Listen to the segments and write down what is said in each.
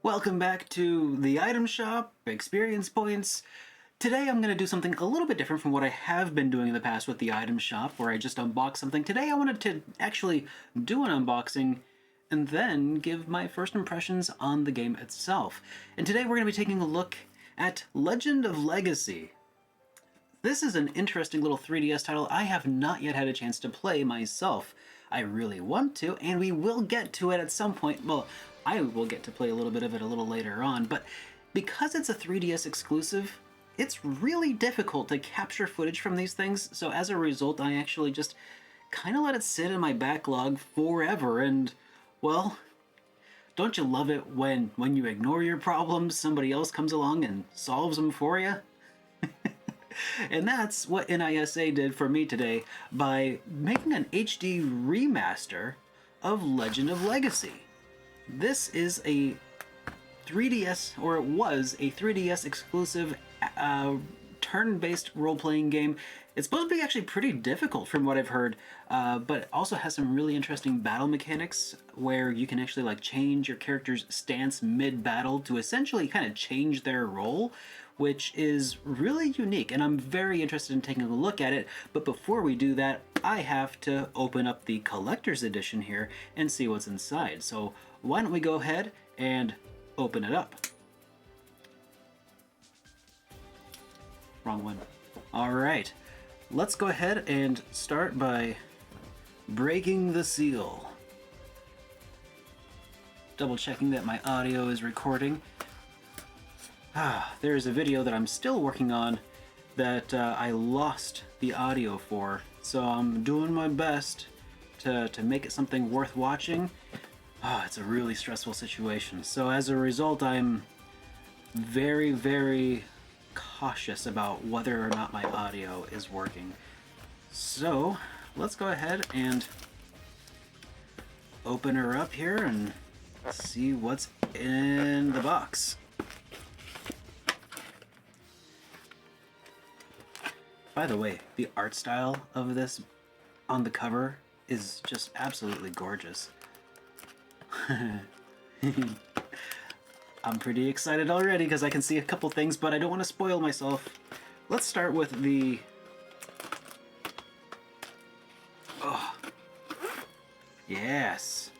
Welcome back to the item shop, experience points. Today I'm going to do something a little bit different from what I have been doing in the past with the item shop, where I just unbox something. Today I wanted to actually do an unboxing and then give my first impressions on the game itself. And today we're going to be taking a look at Legend of Legacy. This is an interesting little 3DS title I have not yet had a chance to play myself. I really want to, and we will get to it at some point. Well, I will get to play a little bit of it a little later on, but because it's a 3DS exclusive, it's really difficult to capture footage from these things, so as a result I actually just kind of let it sit in my backlog forever, and, well, don't you love it when you ignore your problems, somebody else comes along and solves them for you? And that's what NISA did for me today by making an HD remaster of Legend of Legacy. This is a 3DS, or it was a 3DS exclusive turn-based role-playing game. It's supposed to be actually pretty difficult from what I've heard, but it also has some really interesting battle mechanics where you can actually like change your character's stance mid-battle to essentially kind of change their role, which is really unique, and I'm very interested in taking a look at it. But before we do that, I have to open up the collector's edition here and see what's inside. So why don't we go ahead and open it up. Wrong one. All right, let's go ahead and start by breaking the seal. Double checking that my audio is recording. There's a video that I'm still working on that I lost the audio for, so I'm doing my best to make it something worth watching. It's a really stressful situation, so as a result I'm very, very cautious about whether or not my audio is working. So let's go ahead and open her up here and see what's in the box. By the way, the art style of this on the cover is just absolutely gorgeous. I'm pretty excited already because I can see a couple things, but I don't want to spoil myself. Let's start with the... Oh. Yes.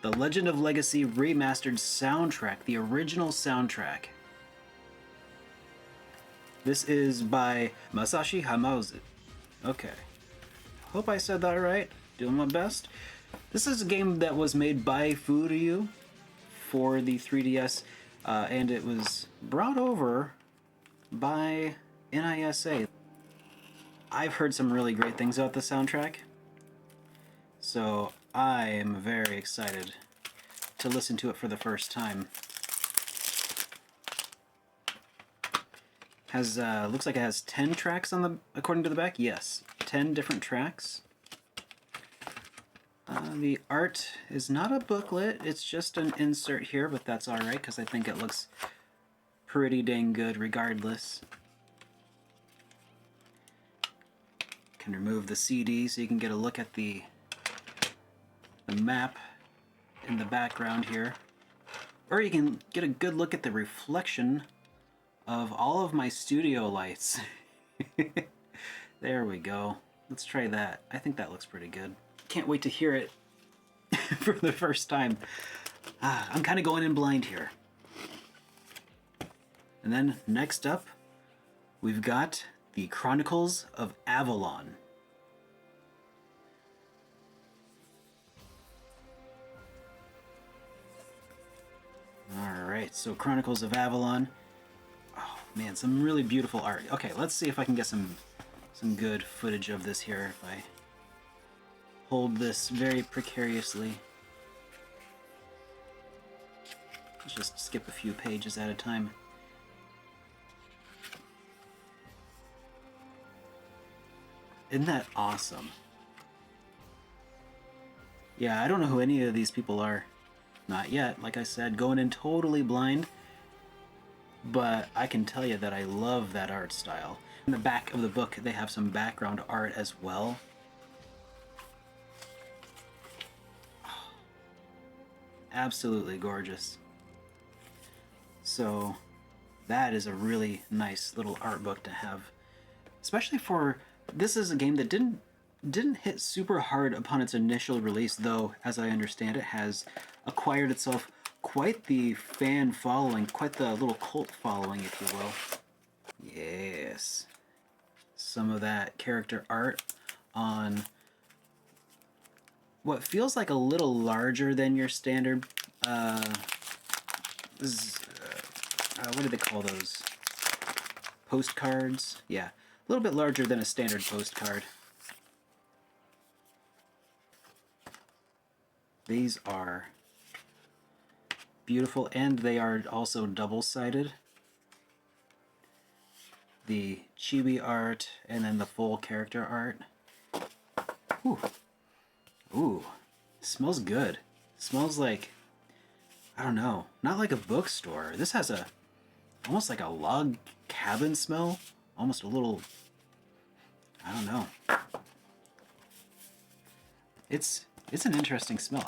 The Legend of Legacy Remastered soundtrack, the original soundtrack. This is by Masashi Hamauzu. Okay. Hope I said that right. Doing my best. This is a game that was made by Furyu for the 3DS, and it was brought over by NISA. I've heard some really great things about the soundtrack, so I am very excited to listen to it for the first time. Has looks like it has 10 tracks on the, according to the back. Yes, 10 different tracks. The art is not a booklet, it's just an insert here, but that's alright because I think it looks pretty dang good regardless. Can remove the CD so you can get a look at the map in the background here. Or you can get a good look at the reflection of all of my studio lights. There we go. Let's try that. I think that looks pretty good. Can't wait to hear it for the first time. I'm kind of going in blind here. And then next up, we've got the Chronicles of Avalon. Alright, so Chronicles of Avalon. Oh man, some really beautiful art. Okay, let's see if I can get some good footage of this here if I hold this very precariously. Let's just skip a few pages at a time. Isn't that awesome? Yeah, I don't know who any of these people are. Not yet, like I said, going in totally blind. But I can tell you that I love that art style. In the back of the book, they have some background art as well. absolutely gorgeous. So that is a really nice little art book to have, especially for, this is a game that didn't hit super hard upon its initial release, though as I understand it has acquired itself quite the fan following, quite the little cult following, if you will. Yes, some of that character art on what feels like a little larger than your standard what do they call those? Postcards? Yeah, a little bit larger than a standard postcard. These are beautiful, and they are also double-sided. The chibi art and then the full character art. Ooh. Ooh. Smells good. Smells like, I don't know, not like a bookstore. This has a almost like a log cabin smell. Almost a little, I don't know. It's an interesting smell.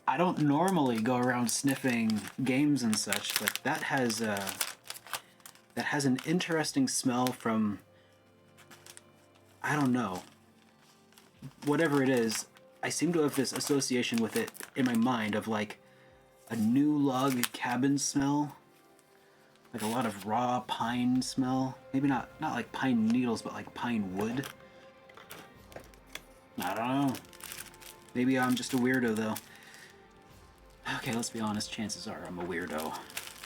I don't normally go around sniffing games and such, but that has an interesting smell from, I don't know, whatever it is. I seem to have this association with it in my mind of like a new log cabin smell, like a lot of raw pine smell. Maybe not like pine needles, but like pine wood. I don't know. Maybe I'm just a weirdo though. Okay, let's be honest, chances are I'm a weirdo.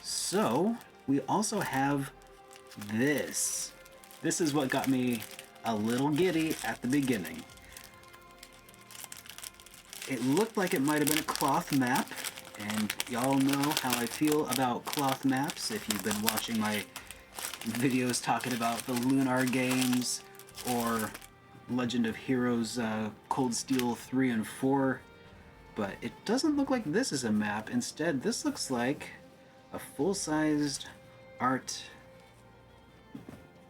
So, we also have this. This is what got me a little giddy at the beginning. It looked like it might have been a cloth map, and y'all know how I feel about cloth maps if you've been watching my videos talking about the Lunar games or Legend of Heroes Cold Steel 3 and 4. But it doesn't look like this is a map. Instead, this looks like a full-sized art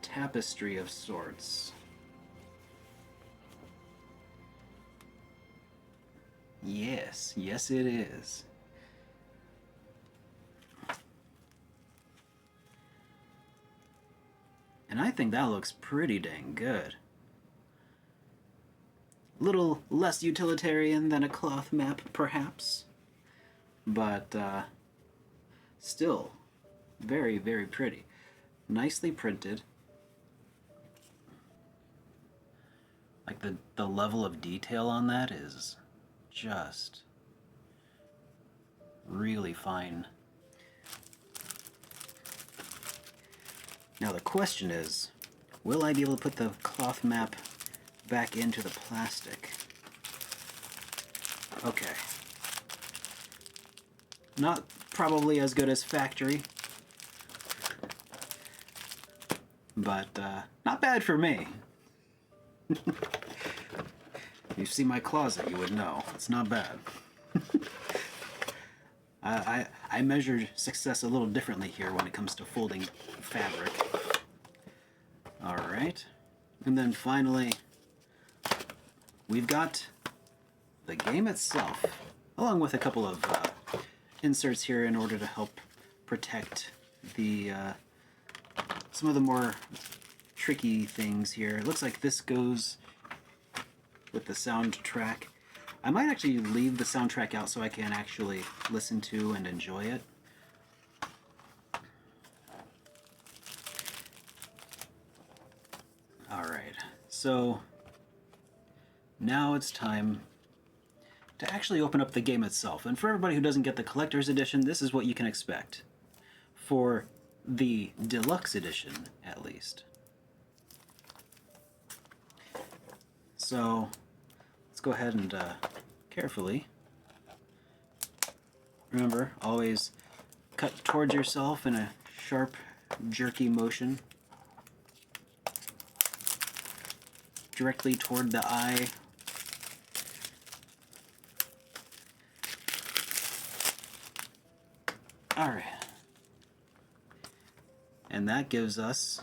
tapestry of sorts. Yes, yes it is. And I think that looks pretty dang good. Little less utilitarian than a cloth map, perhaps. But, still, very, very pretty. Nicely printed. Like, the level of detail on that is just really fine. Now the question is, will I be able to put the cloth map back into the plastic? Okay. Not probably as good as factory, but not bad for me. You see my closet, you would know. It's not bad. I measure success a little differently here when it comes to folding fabric. Alright. And then finally, we've got the game itself, along with a couple of inserts here in order to help protect the some of the more tricky things here. It looks like this goes with the soundtrack. I might actually leave the soundtrack out so I can actually listen to and enjoy it. Alright, so now it's time to actually open up the game itself. And for everybody who doesn't get the collector's edition, this is what you can expect. For the deluxe edition, at least. So, let's go ahead and carefully, remember, always cut towards yourself in a sharp, jerky motion. Directly toward the eye. Alright. And that gives us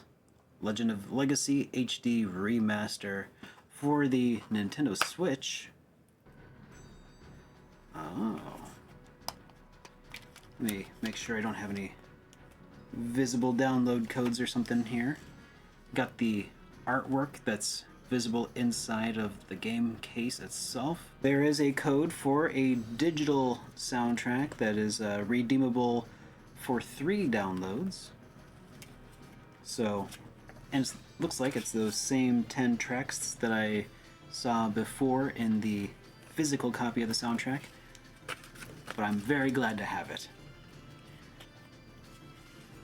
Legend of Legacy HD Remaster for the Nintendo Switch. Oh. Let me make sure I don't have any visible download codes or something here. Got the artwork that's visible inside of the game case itself. There is a code for a digital soundtrack that is redeemable for 3 downloads. So, and it looks like it's those same 10 tracks that I saw before in the physical copy of the soundtrack, but I'm very glad to have it.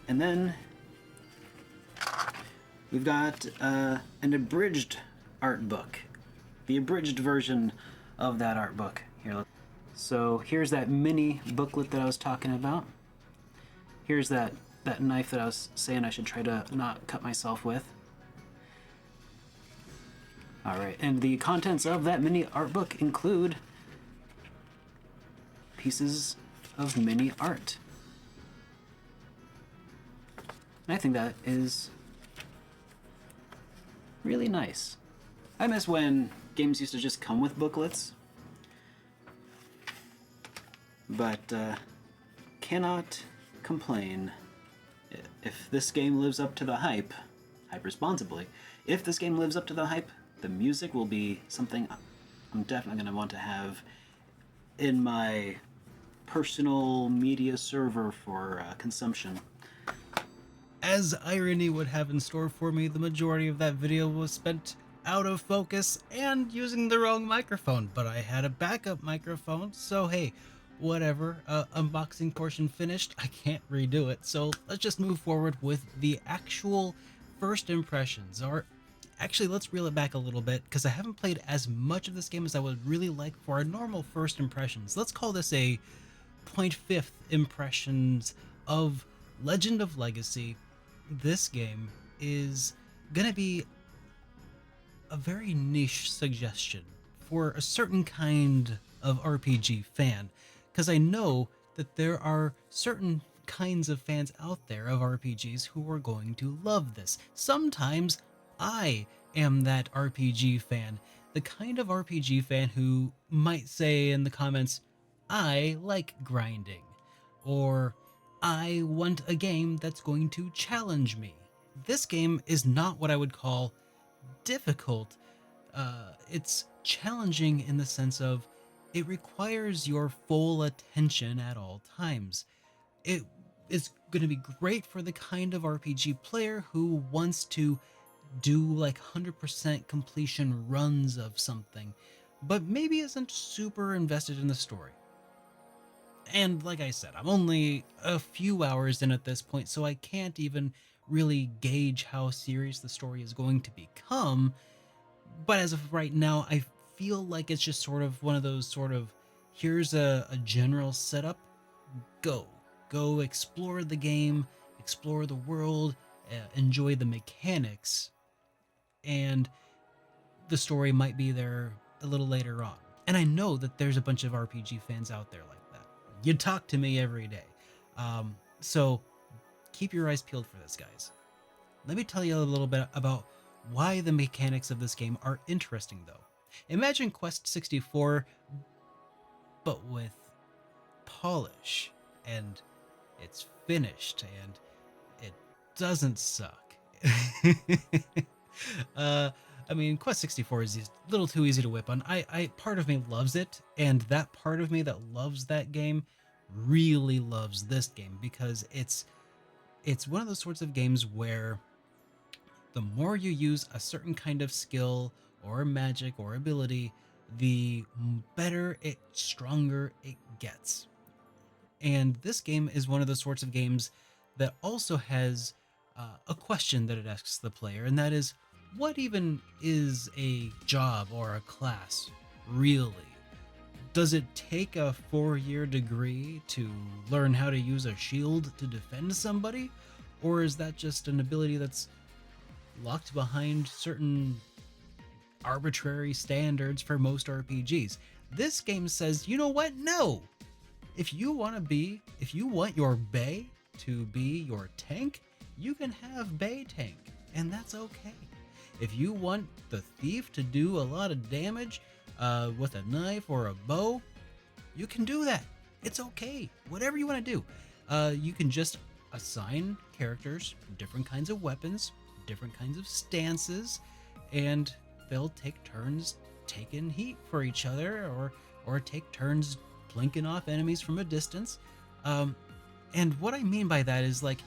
And then we've got an abridged art book, the abridged version of that art book. Here, so here's that mini booklet that I was talking about. Here's that knife that I was saying I should try to not cut myself with. Alright, and the contents of that mini art book include pieces of mini art. And I think that is really nice. I miss when games used to just come with booklets, but cannot complain. If this game lives up to the hype responsibly, if this game lives up to the hype, the music will be something I'm definitely going to want to have in my personal media server for consumption. As irony would have in store for me, the majority of that video was spent out of focus and using the wrong microphone, but I had a backup microphone, so hey, whatever. Unboxing portion finished, I can't redo it, so let's just move forward with the actual first impressions. Or actually, let's reel it back a little bit, because I haven't played as much of this game as I would really like for a normal first impressions. Let's call this a 0.5 impressions of Legend of Legacy. This game is gonna be a very niche suggestion for a certain kind of RPG fan, because I know that there are certain kinds of fans out there of RPGs who are going to love this. Sometimes I am that RPG fan, the kind of RPG fan who might say in the comments, I like grinding, or I want a game that's going to challenge me. This game is not what I would call difficult. It's challenging in the sense of it requires your full attention at all times. It is going to be great for the kind of RPG player who wants to do like 100% completion runs of something, but maybe isn't super invested in the story. And like I said, I'm only a few hours in at this point, so I can't even really gauge how serious the story is going to become. But as of right now, I feel like it's just sort of one of those sort of, here's a general setup, go explore the game, explore the world, enjoy the mechanics, and the story might be there a little later on. And I know that there's a bunch of RPG fans out there like that. You talk to me every day. So keep your eyes peeled for this, guys. Let me tell you a little bit about why the mechanics of this game are interesting, though. Imagine Quest 64, but with polish, and it's finished, and it doesn't suck. I mean, Quest 64 is a little too easy to whip on. Part of me loves it, and that part of me that loves that game really loves this game, because it's one of those sorts of games where the more you use a certain kind of skill or magic or ability, the better stronger it gets. And this game is one of those sorts of games that also has a question that it asks the player, and that is, what even is a job or a class, really? Does it take a 4-year degree to learn how to use a shield to defend somebody? Or is that just an ability that's locked behind certain arbitrary standards for most RPGs? This game says, you know what? No! If you want your Bay to be your tank, you can have Bay tank, and that's okay. If you want the thief to do a lot of damage with a knife or a bow, you can do that. It's okay. Whatever you want to do. You can just assign characters different kinds of weapons, different kinds of stances, and they'll take turns taking heat for each other, or take turns blinking off enemies from a distance. And what I mean by that is, like,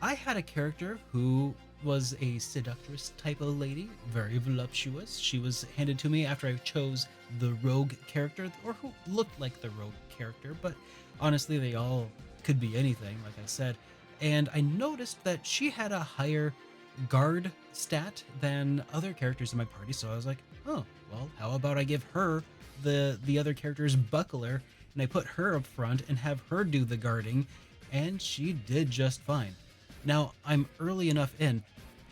I had a character who was a seductress type of lady, very voluptuous. She was handed to me after I chose the rogue character, or who looked like the rogue character, but honestly, they all could be anything, like I said. And I noticed that she had a higher guard stat than other characters in my party, so I was like, oh, well, how about I give her the other character's buckler, and I put her up front and have her do the guarding, and she did just fine. Now, I'm early enough in,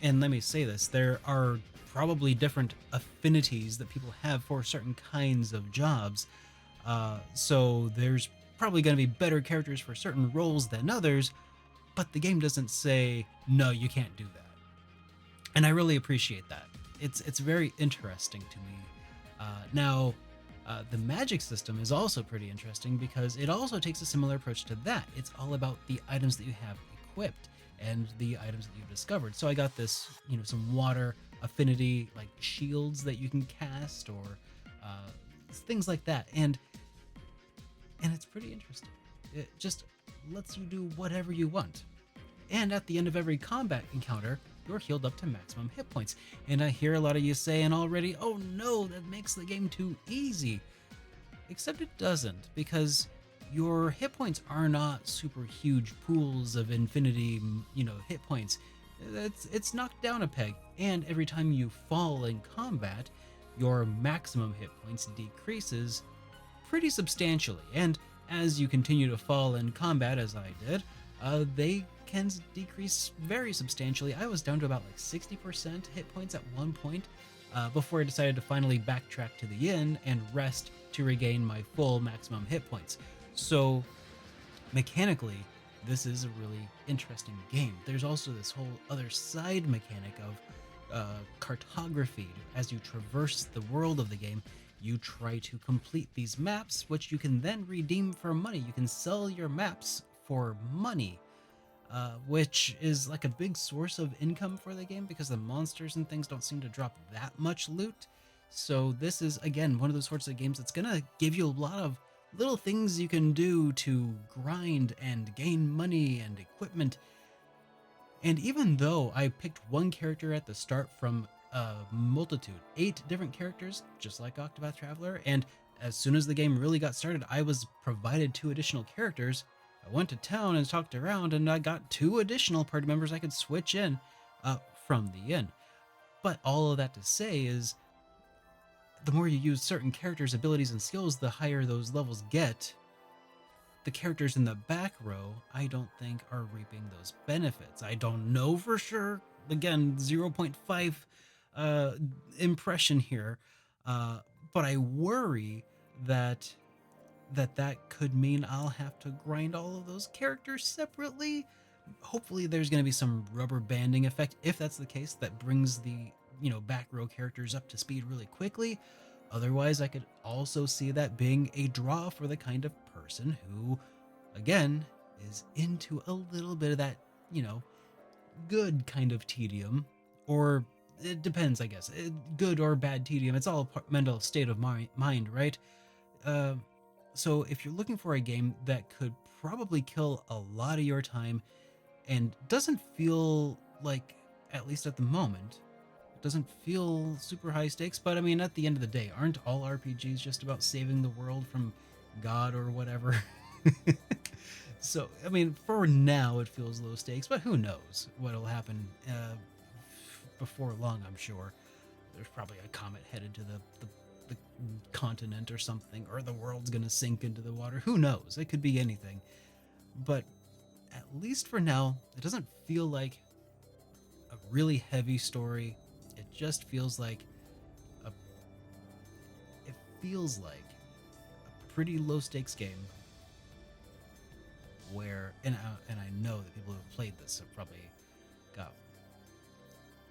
and let me say this, there are probably different affinities that people have for certain kinds of jobs. So there's probably going to be better characters for certain roles than others, but the game doesn't say, no, you can't do that. And I really appreciate that. It's very interesting to me. Now, the magic system is also pretty interesting because it also takes a similar approach to that. It's all about the items that you have equipped and the items that you've discovered. So I got this, some water affinity, like shields that you can cast, or things like that. And it's pretty interesting. It just lets you do whatever you want. And at the end of every combat encounter, you're healed up to maximum hit points. And I hear a lot of you saying already, oh no, that makes the game too easy. Except it doesn't, because your hit points are not super huge pools of infinity, hit points. It's knocked down a peg, and every time you fall in combat, your maximum hit points decreases pretty substantially. And as you continue to fall in combat, as I did, they can decrease very substantially. I was down to about like 60% hit points at one point, before I decided to finally backtrack to the inn and rest to regain my full maximum hit points. So mechanically, this is a really interesting game. There's also this whole other side mechanic of cartography. As you traverse the world of the game, you try to complete these maps, which you can then redeem for money. You can sell your maps for money, which is like a big source of income for the game because the monsters and things don't seem to drop that much loot. So this is, again, one of those sorts of games that's gonna give you a lot of little things you can do to grind and gain money and equipment. And even though I picked one character at the start from a multitude, 8 different characters, just like Octopath Traveler, and as soon as the game really got started, I was provided 2 additional characters. I went to town and talked around, and I got 2 additional party members I could switch in from the inn. But all of that to say is, the more you use certain characters' abilities and skills, the higher those levels get. The characters in the back row, I don't think are reaping those benefits. I don't know for sure. Again, 0.5 impression here, but I worry that could mean I'll have to grind all of those characters separately. Hopefully there's going to be some rubber banding effect, if that's the case, that brings the back row characters up to speed really quickly. Otherwise, I could also see that being a draw for the kind of person who, again, is into a little bit of that, good kind of tedium, or it depends, I guess. Good or bad tedium, it's all a mental state of mind, right? So if you're looking for a game that could probably kill a lot of your time and doesn't feel like, at least at the moment, it doesn't feel super high stakes, but I mean, at the end of the day, aren't all RPGs just about saving the world from God or whatever? So, I mean, for now, it feels low stakes, but who knows what'll happen before long, I'm sure. There's probably a comet headed to the continent or something, or the world's gonna sink into the water. Who knows? It could be anything. But at least for now, it doesn't feel like a really heavy story. It just feels like a pretty low stakes game where, and I know that people who have played this have probably got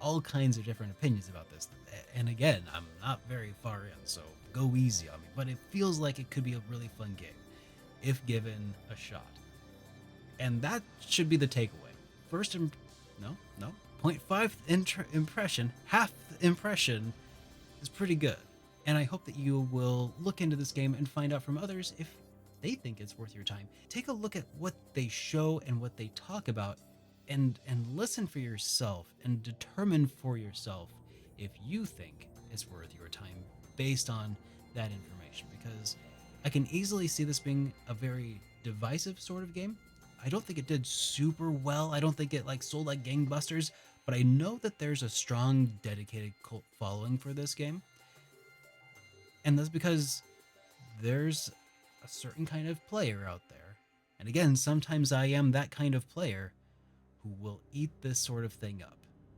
all kinds of different opinions about this. And again, I'm not very far in, so go easy on me. But it feels like it could be a really fun game. if given a shot. And that should be the takeaway. First, no, 0.5 impression, half impression is pretty good. And I hope that you will look into this game and find out from others if they think it's worth your time. Take a look at what they show and what they talk about, and listen for yourself and determine for yourself if you think it's worth your time based on that information. Because I can easily see this being a very divisive sort of game. I don't think it did super well. I don't think it sold like gangbusters, but I know that there's a strong, dedicated cult following for this game. And that's because there's a certain kind of player out there. And again, sometimes I am that kind of player who will eat this sort of thing up.